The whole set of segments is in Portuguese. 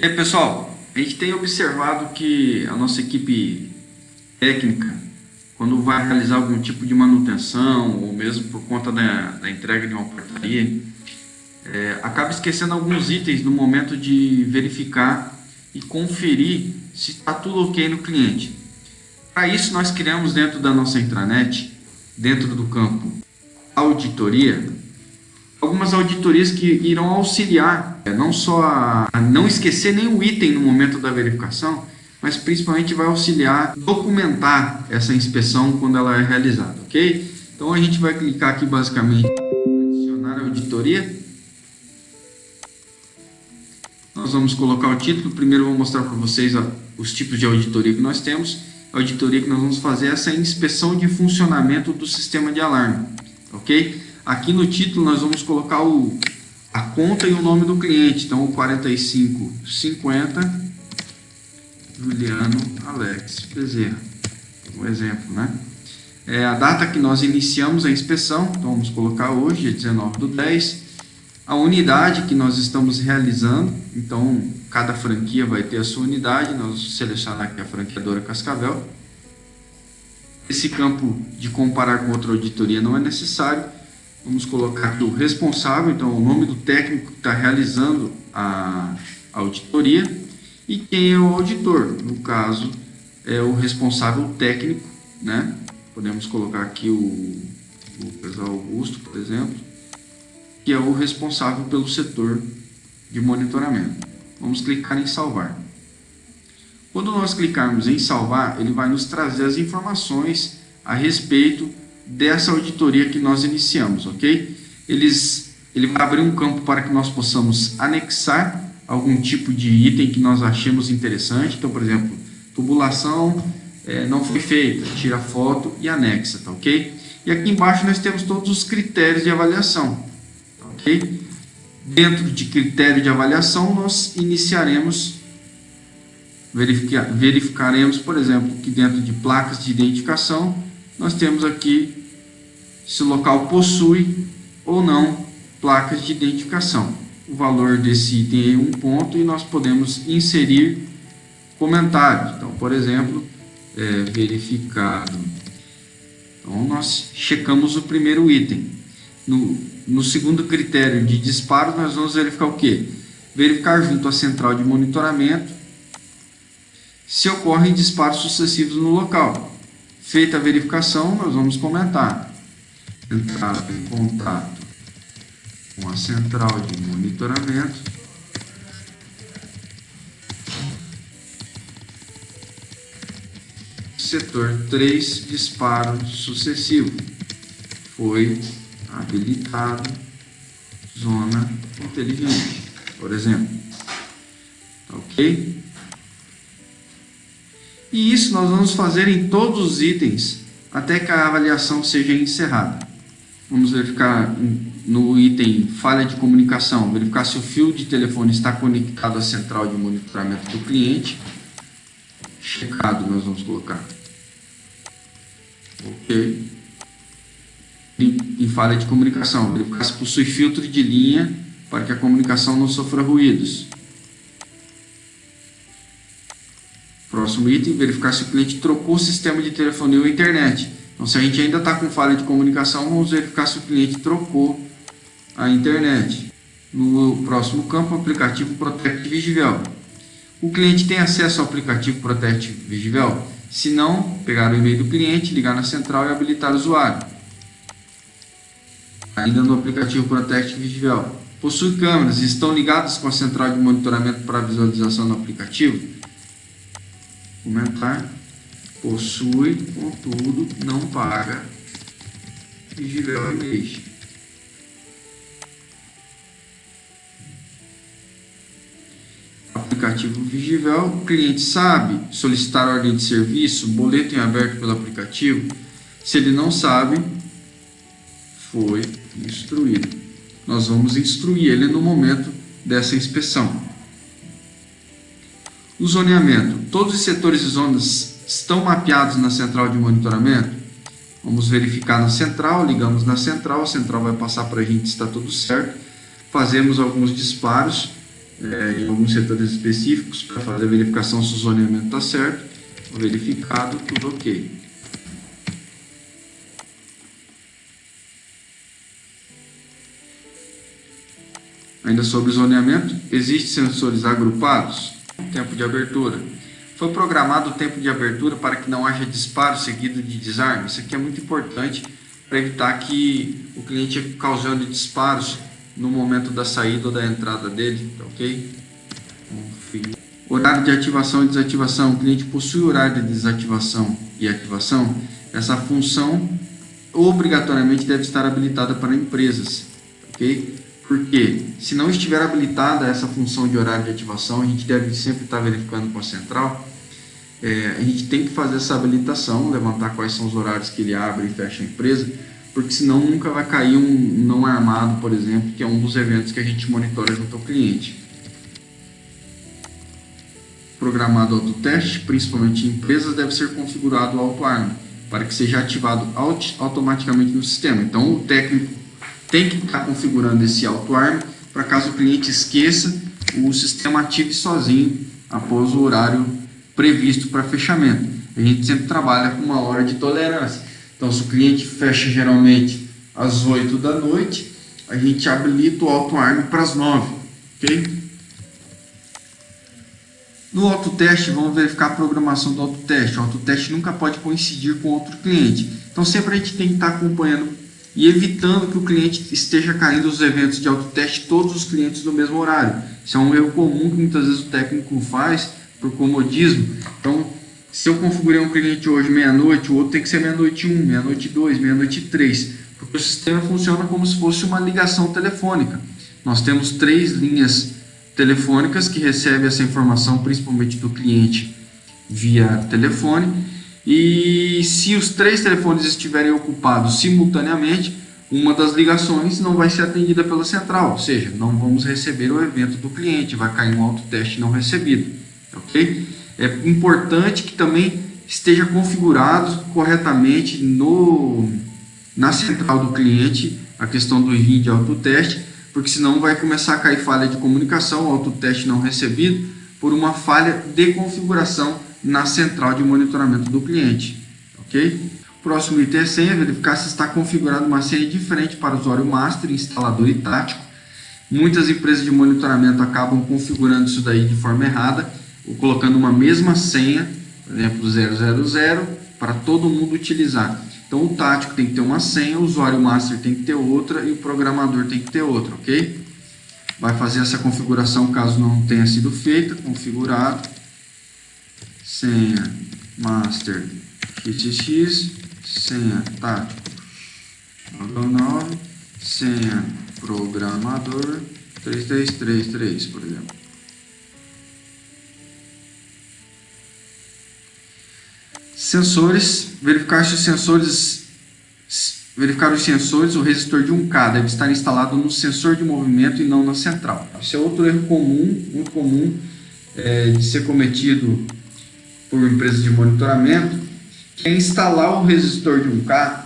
E aí, pessoal, a gente tem observado que a nossa equipe técnica, quando vai realizar algum tipo de manutenção, ou mesmo por conta da entrega de uma portaria, acaba esquecendo alguns itens no momento de verificar e conferir se está tudo ok no cliente. Para isso, nós criamos dentro da nossa intranet, dentro do campo auditoria, algumas auditorias que irão auxiliar não só a não esquecer nenhum item no momento da verificação, mas principalmente vai auxiliar a documentar essa inspeção quando ela é realizada, ok? Então a gente vai clicar aqui basicamente em adicionar a auditoria. Nós vamos colocar o título. Primeiro eu vou mostrar para vocês os tipos de auditoria que nós temos. A auditoria que nós vamos fazer é essa inspeção de funcionamento do sistema de alarme, ok? Aqui no título nós vamos colocar a conta e o nome do cliente. Então o 4550 Juliano Alex Bezerra, um exemplo, né? A data que nós iniciamos a inspeção, então vamos colocar hoje, é 19/10. A unidade que nós estamos realizando, então cada franquia vai ter a sua unidade. Nós vamos selecionar aqui a franqueadora Cascavel. Esse campo de comparar com outra auditoria não é necessário. Vamos colocar aqui o responsável, então o nome do técnico que está realizando a auditoria e quem é o auditor. No caso, é o responsável técnico, né? Podemos colocar aqui o Lucas Augusto, por exemplo, que é o responsável pelo setor de monitoramento. Vamos clicar em salvar. Quando nós clicarmos em salvar, ele vai nos trazer as informações a respeito dessa auditoria que nós iniciamos, ok? Ele vai abrir um campo para que nós possamos anexar algum tipo de item que nós achemos interessante. Então, por exemplo, tubulação não foi feita, tira foto e anexa, tá ok? E aqui embaixo nós temos todos os critérios de avaliação, tá ok? Dentro de critério de avaliação nós iniciaremos, verificaremos, por exemplo, que dentro de placas de identificação nós temos aqui se o local possui ou não placas de identificação. O valor desse item é 1 ponto e nós podemos inserir comentários. Então, por exemplo, verificado. Então, nós checamos o primeiro item. No segundo critério de disparo, nós vamos verificar o quê? Verificar junto à central de monitoramento se ocorrem disparos sucessivos no local. Feita a verificação, nós vamos comentar. Entrar em contato com a central de monitoramento. Setor 3, disparo sucessivo. Foi habilitado zona inteligente, por exemplo. Ok? E isso nós vamos fazer em todos os itens até que a avaliação seja encerrada. Vamos verificar no item falha de comunicação, verificar se o fio de telefone está conectado à central de monitoramento do cliente. Checado nós vamos colocar. Ok. Em falha de comunicação, verificar se possui filtro de linha para que a comunicação não sofra ruídos. Próximo item, verificar se o cliente trocou o sistema de telefonia ou internet. Então, se a gente ainda está com falha de comunicação, vamos verificar se o cliente trocou a internet. No próximo campo, aplicativo Protect Vigivel. O cliente tem acesso ao aplicativo Protect Vigivel? Se não, pegar o e-mail do cliente, ligar na central e habilitar o usuário. Ainda no aplicativo Protect Vigivel. Possui câmeras e estão ligadas com a central de monitoramento para visualização no aplicativo? Comentar. Possui, contudo, não paga Vigivel Image. Aplicativo Vigivel. O cliente sabe solicitar ordem de serviço, boleto em aberto pelo aplicativo? Se ele não sabe, foi instruído. Nós vamos instruir ele no momento dessa inspeção. O zoneamento. Todos os setores e zonas estão mapeados na central de monitoramento? Vamos verificar na central, ligamos na central, a central vai passar para a gente se está tudo certo. Fazemos alguns disparos em alguns setores específicos para fazer a verificação se o zoneamento está certo. Verificado, tudo ok. Ainda sobre zoneamento, existem sensores agrupados. Tempo de abertura. Foi programado o tempo de abertura para que não haja disparo seguido de desarme. Isso aqui é muito importante para evitar que o cliente causando disparos no momento da saída ou da entrada dele, tá ok? Horário de ativação e desativação. O cliente possui horário de desativação e ativação. Essa função obrigatoriamente deve estar habilitada para empresas, ok? Porque se não estiver habilitada essa função de horário de ativação, a gente deve sempre estar verificando com a central. A gente tem que fazer essa habilitação, levantar quais são os horários que ele abre e fecha a empresa, porque senão nunca vai cair um não armado, por exemplo, que é um dos eventos que a gente monitora junto ao cliente. Programado autoteste, principalmente em empresas, deve ser configurado o auto-alarme, para que seja ativado automaticamente no sistema. Então o técnico tem que estar configurando esse auto-alarme para caso o cliente esqueça, o sistema ative sozinho após o horário previsto para fechamento. A gente sempre trabalha com uma hora de tolerância. Então, se o cliente fecha geralmente às 8 da noite, a gente habilita o auto-alarme para as 9, ok? No autoteste, vamos verificar a programação do autoteste. O autoteste nunca pode coincidir com outro cliente. Então, sempre a gente tem que estar acompanhando e evitando que o cliente esteja caindo os eventos de autoteste todos os clientes no mesmo horário. Isso é um erro comum que muitas vezes o técnico faz por comodismo. Então, se eu configurei um cliente hoje meia-noite, o outro tem que ser meia-noite 1, meia-noite 2, meia-noite 3, porque o sistema funciona como se fosse uma ligação telefônica. Nós temos 3 linhas telefônicas que recebem essa informação, principalmente do cliente, via telefone. E se os 3 telefones estiverem ocupados simultaneamente, uma das ligações não vai ser atendida pela central, ou seja, não vamos receber o evento do cliente, vai cair um autoteste não recebido, ok? É importante que também esteja configurado corretamente na central do cliente a questão do RIN de autoteste, porque senão vai começar a cair falha de comunicação, autoteste não recebido, por uma falha de configuração na central de monitoramento do cliente, ok? O próximo item é senha, verificar se está configurada uma senha diferente para usuário master, instalador e tático. Muitas empresas de monitoramento acabam configurando isso daí de forma errada, ou colocando uma mesma senha, por exemplo, 000, para todo mundo utilizar. Então o tático tem que ter uma senha, o usuário master tem que ter outra e o programador tem que ter outra, ok? Vai fazer essa configuração caso não tenha sido feita, configurado, senha master xx, senha tático 99, senha programador 3333, por exemplo. Sensores, verificar os sensores, o resistor de 1K deve estar instalado no sensor de movimento e não na central. Isso é outro erro comum, muito comum de ser cometido por empresas de monitoramento, que é instalar o resistor de 1K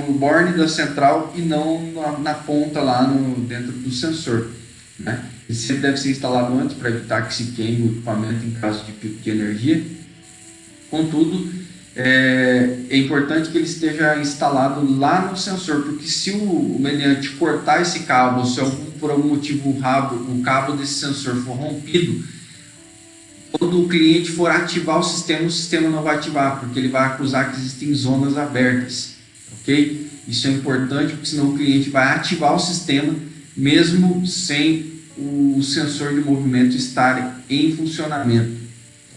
no borne da central e não na ponta lá dentro do sensor, né? Ele sempre deve ser instalado antes para evitar que se queime o equipamento em caso de pico de energia. Contudo, é importante que ele esteja instalado lá no sensor, porque se o meliante cortar esse cabo, se por algum motivo o cabo desse sensor for rompido, quando o cliente for ativar o sistema não vai ativar, porque ele vai acusar que existem zonas abertas, ok? Isso é importante, porque senão o cliente vai ativar o sistema, mesmo sem o sensor de movimento estar em funcionamento,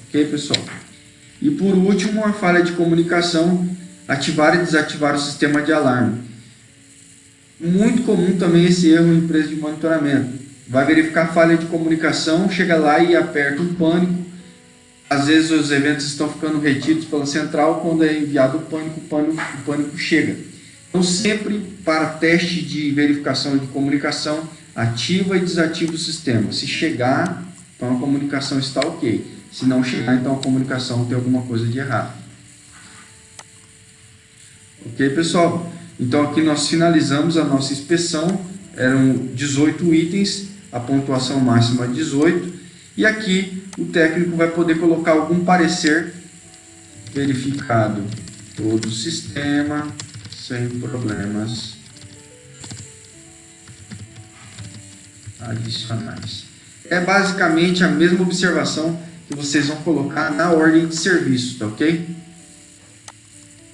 ok, pessoal? E por último, a falha de comunicação, ativar e desativar o sistema de alarme. Muito comum também esse erro em empresas de monitoramento. Vai verificar a falha de comunicação, chega lá e aperta um pânico. Às vezes os eventos estão ficando retidos pela central, quando é enviado o pânico chega. Então sempre para teste de verificação de comunicação, ativa e desativa o sistema. Se chegar, então a comunicação está ok. Se não chegar, então a comunicação tem alguma coisa de errado. Ok, pessoal? Então aqui nós finalizamos a nossa inspeção. Eram 18 itens. a pontuação máxima 18, e aqui o técnico vai poder colocar algum parecer: verificado todo o sistema sem problemas adicionais. É basicamente a mesma observação que vocês vão colocar na ordem de serviço, tá ok?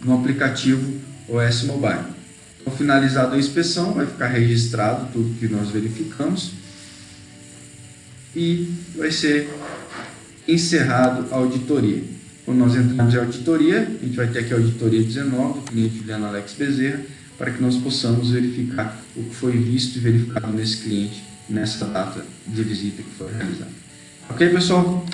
No aplicativo OS Mobile. Então, finalizada a inspeção, vai ficar registrado tudo que nós verificamos e vai ser encerrado a auditoria. Quando nós entrarmos em auditoria, a gente vai ter aqui a auditoria 19 do cliente Juliano Alex Bezerra, para que nós possamos verificar o que foi visto e verificado nesse cliente nessa data de visita que foi realizada. Ok, pessoal?